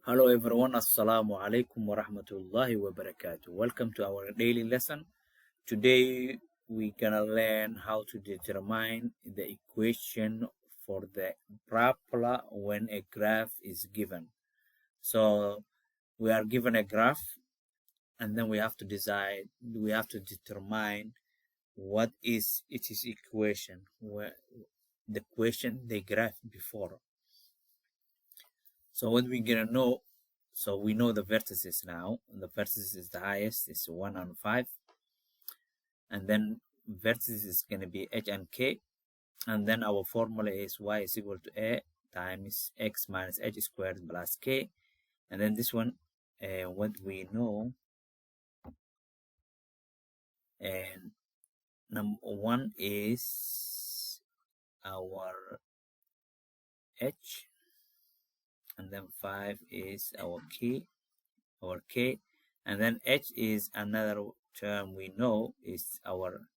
Hello everyone, Assalamu alaikum wa rahmatullahi wa barakatuh. Welcome to our daily lesson. Today we're gonna learn how to determine the equation for the parabola when a graph is given. So we are given a graph and then we have to determine what is its equation, where the question they graph before. So what we're gonna know, so we know the vertices now. The vertices is the highest, is 1 and 5. And then vertices is gonna be h and k. And then our formula is y is equal to a times x minus h squared plus k. And then this one, what we know, and number 1 is our h, and then 5 is our k, and then h is another term we know is our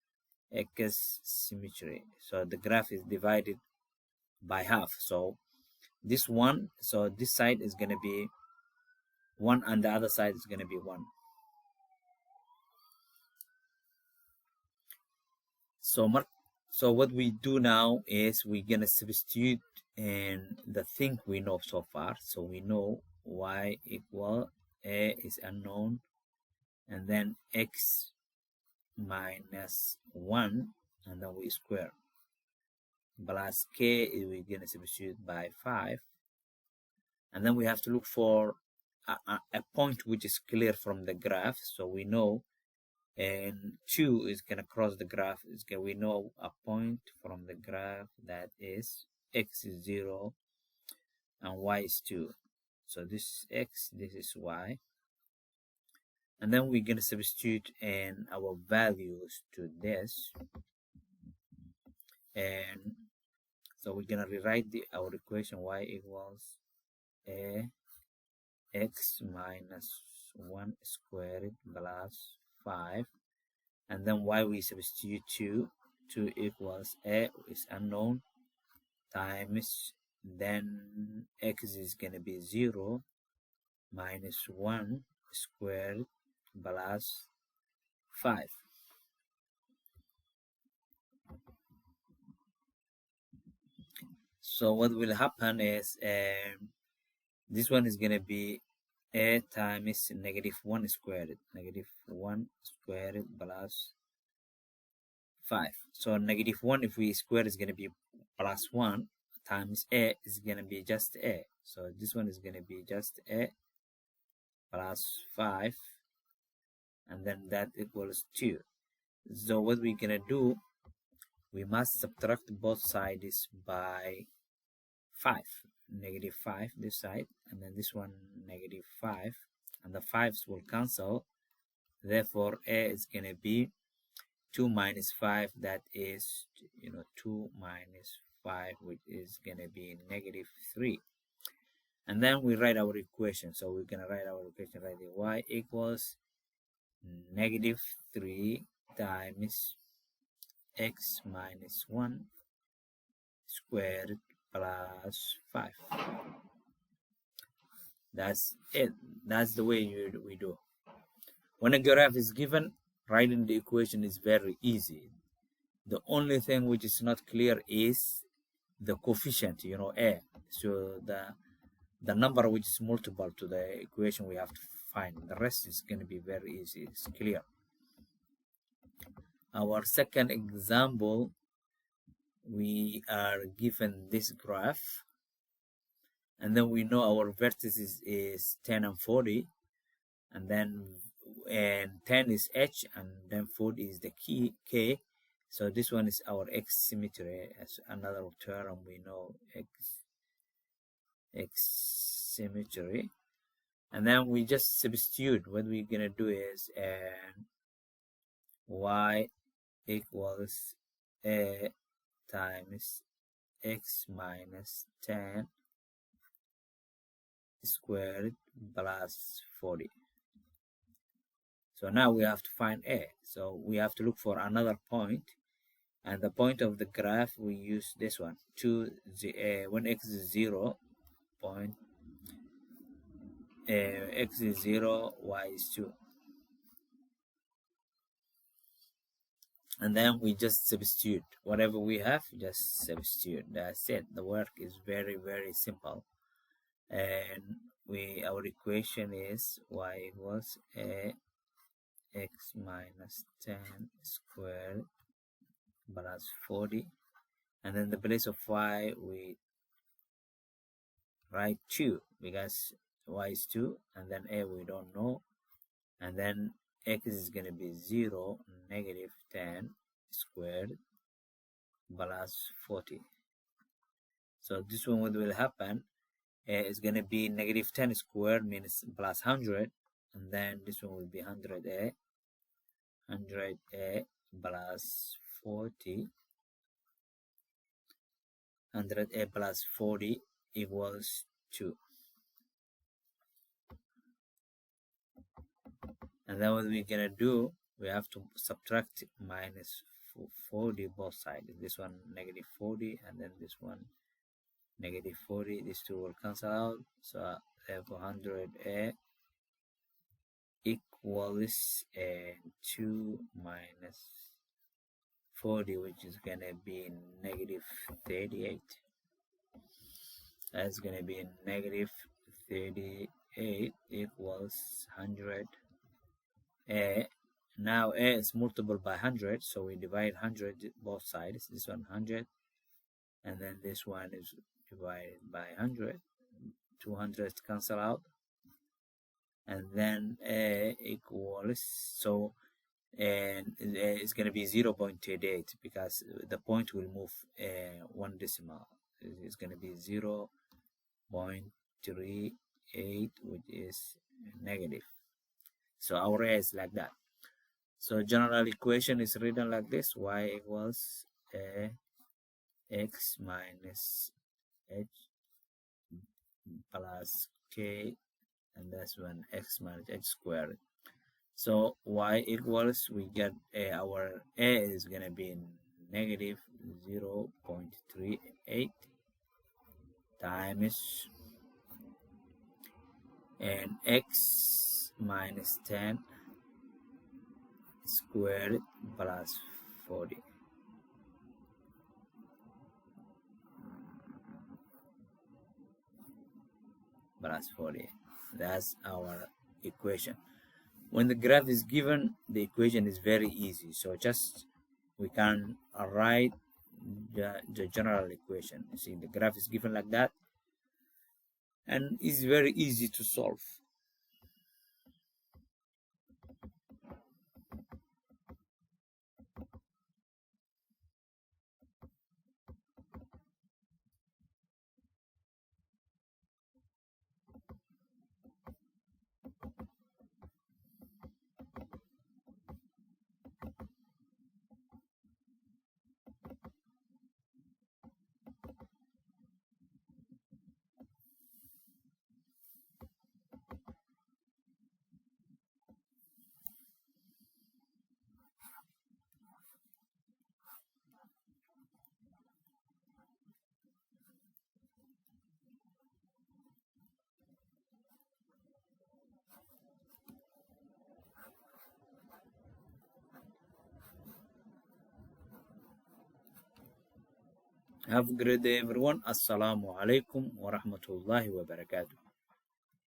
x symmetry. So the graph is divided by half. So this one, so this side is going to be 1 and the other side is going to be 1. So what we do now is we're going to substitute in the thing we know so far. So we know y equal a is unknown, and then x minus 1, and then we square, plus k we're going to substitute by 5, and then we have to look for a point which is clear from the graph. So we know, and 2 is going to cross the graph. We know a point from the graph that is x is 0 and y is 2. So this is x, this is y. And then we're going to substitute in our values to this. And so we're going to rewrite our equation y equals a x minus 1 squared plus 5. And then y we substitute 2 equals a is unknown times, then x is going to be 0 minus 1 squared plus 5. So what will happen is this one is going to be a times -1 squared, -1 squared plus 5. So -1, if we square, is going to be plus 1 times a is going to be just a. So this one is going to be just a plus 5, and then that equals 2. So what we're going to do, we must subtract both sides by 5. -5 this side, and then this one -5, and the 5s will cancel. Therefore a is going to be 2 minus 5, that is 2 minus 5, which is going to be -3. And then we write our equation. So we're going to write our equation right here. Y equals -3 times x minus 1 squared plus 5. That's it. That's the way we do. When a graph is given, writing the equation is very easy. The only thing which is not clear is the coefficient, a. So the number which is multiple to the equation we have to find. The rest is going to be very easy. It's clear. Our second example, we are given this graph, and then we know our vertices is 10 and 40, and then 10 is h, and then 40 is the key k. So this one is our x symmetry, as another term we know, x symmetry. And then we just substitute. What we're gonna do is y equals a times x minus 10 squared plus 40. So now we have to find a. So we have to look for another point, and the point of the graph we use this one, when x is 0, point x is 0, y is 2. And then we just substitute whatever we have, just substitute. That's it. The work is very, very simple. And our equation is y equals a x minus 10 squared plus 40, and then the place of y we write 2 because y is 2, and then a we don't know, and then x is going to be 0 negative 10 squared plus 40. So this one, what will happen is going to be negative 10 squared means plus 100, and then this one will be 100a plus 40, 100a plus 40 equals 2. And then what we're gonna do, we have to subtract minus 40 both sides. This one negative 40, and then this one negative 40. These two will cancel out, so therefore 100a equals 2 minus 40, which is gonna be negative 38. That's gonna be negative 38 equals 100. Now a is multiple by 100, so we divide 100 both sides. This one 100, and then this one is divided by 100. 200 cancel out, and then a equals, so and it's going to be 0.38 because the point will move one decimal. It's going to be 0.38, which is negative. So our a is like that. So general equation is written like this: y equals a x minus h plus k, and that's when x minus h squared. So y equals, we get our a is gonna be negative 0.38 times and x minus 10 squared plus 40. Plus 40. That's our equation. When the graph is given, the equation is very easy. So just we can write the general equation. You see, the graph is given like that, and it's very easy to solve. Have a great day, everyone. Assalamu alaikum wa rahmatullahi wa barakatuh.